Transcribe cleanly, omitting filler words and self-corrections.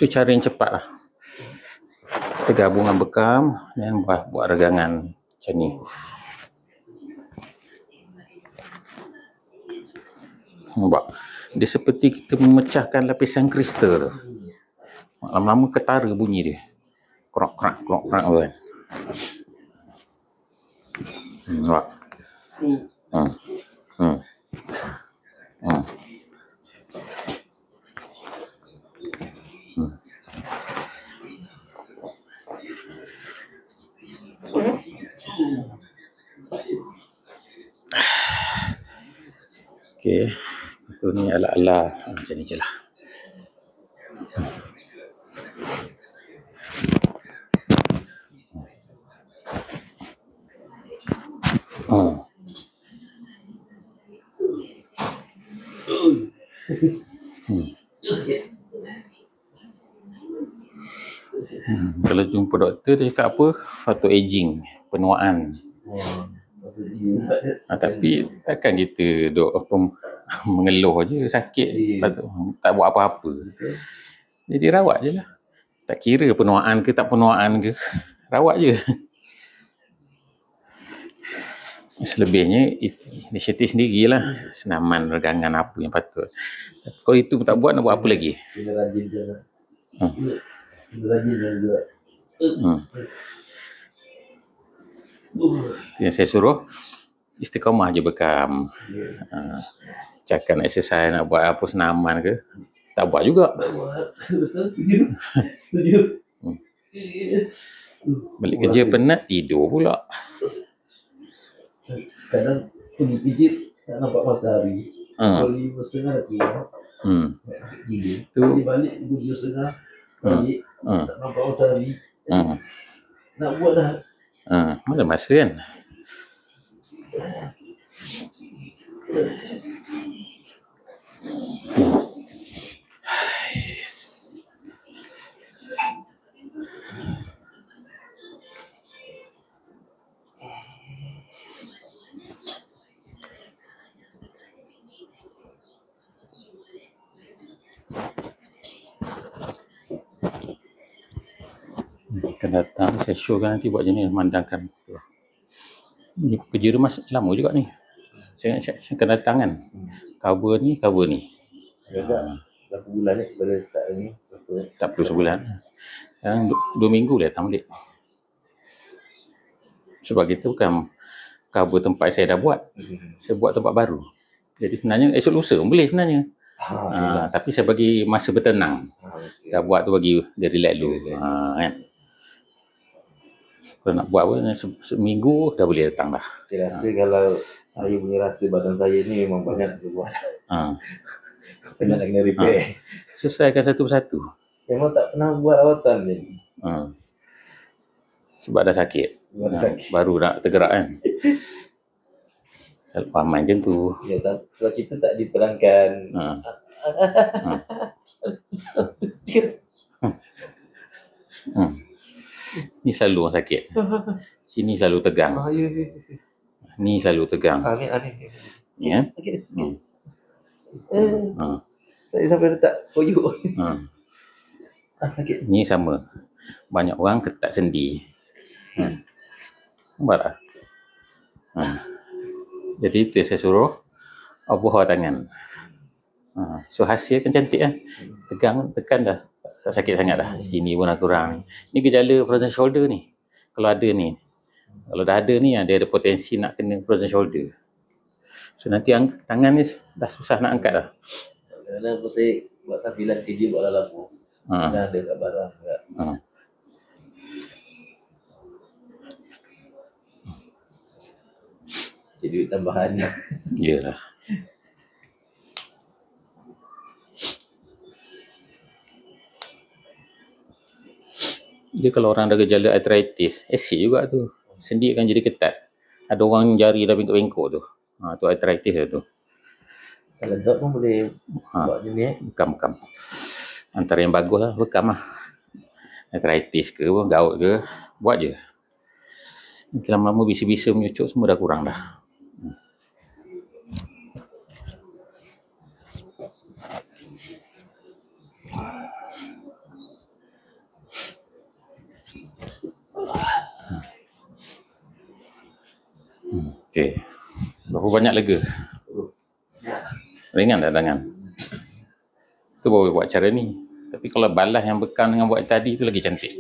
Itu cara yang cepat lah. Kita gabung dengan bekam dan buat regangan macam ni. Nampak? Dia seperti kita memecahkan lapisan kristal tu. Lama-lama ketara bunyi dia. Krok-krak, krok-krak kan. Nampak? Okey. Itu ni ala-ala macam ni je lah. Kalau jumpa doktor dia cakap apa? Photo aging, penuaan. Tapi takkan kita duk mengeluh je sakit, tak buat apa-apa. Jadi rawat je lah. Tak kira penuaan ke tak penuaan ke, rawat je. Selebihnya inisiatif sendirilah, senaman, regangan apa yang patut. Kalau itu pun tak buat, nak buat apa lagi? Kena rajin je lah. Rajin juga. Yang saya suruh istiqamah je bekam. Cakap nak exercise, nak buat apa senaman ke, tak buat juga. Tak buat. Betul, setuju. Balik kerja penat, tidur pula. Kadang pergi pijit tak nampak matahari. Pukul 5:30 dah keluar. Tu balik pukul 7:30 balik tak nampak matahari. Nak buat dah. Mana masa kan? Akan datang, saya showkan nanti buat jenis memandangkan. Ni kerja rumah lama juga ni. Saya akan datang kan. Cover ni. Agak berapa bulan ni pada start ni? Tak perlu sebulan. Sekarang 2 minggu dah datang balik. Sebab kita bukan cover tempat saya dah buat. Saya buat tempat baru. Jadi sebenarnya esok lusa pun boleh sebenarnya. Tapi saya bagi masa bertenang. Dah buat tu bagi dia relax dulu. Kan? Kalau nak buat pun seminggu dah boleh datang dah. Saya rasa kalau saya punya rasa badan saya ni memang banyak nak buat. Saya nak kena repair. Selesaikan satu persatu. Memang tak pernah buat rawatan ni. Sebab dah sakit. Baru nak tergerak kan. Selalu paham macam tu. Ya, kalau kita tak diterangkan. Ni selalu orang sakit. Sini selalu tegang. Ni selalu tegang. Ni Ya. sakit. Saya sampai letak koyuk. Sakit. Ni sama. Banyak orang ketat sendi. Nampak tak? Jadi itu saya suruh overhaul tangan. So hasil kan cantik kan? Tegang, tekan dah. Tak sakit sangat dah. Sini pun dah kurang. Ni gejala frozen shoulder ni. Kalau ada ni. Kalau dah ada ni, dia ada potensi nak kena frozen shoulder. So nanti tangan ni dah susah nak angkat dah. Kadang-kadang saya buat sambilan kerja buat dalam lampu. Dah ada kat barang juga. Jadi duit tambahan. Yalah. Dia kalau orang ada gejala arthritis, asyik juga tu. Sendi akan jadi ketat. Ada orang jari dah bengkok-bengkok tu. Tu arthritis lah tu. Kalau dot pun boleh buat macam ni. Bekam. Antara yang bagus lah, bekam lah. Arthritis ke, gout ke, buat je. Nanti lama-lama bisa-bisa menyucuk semua dah kurang dah. Okey. Berapa banyak lega? Ringan tak tangan? Tu baru buat cara ni. Tapi kalau balas yang bekam dengan buat tadi tu lagi cantik.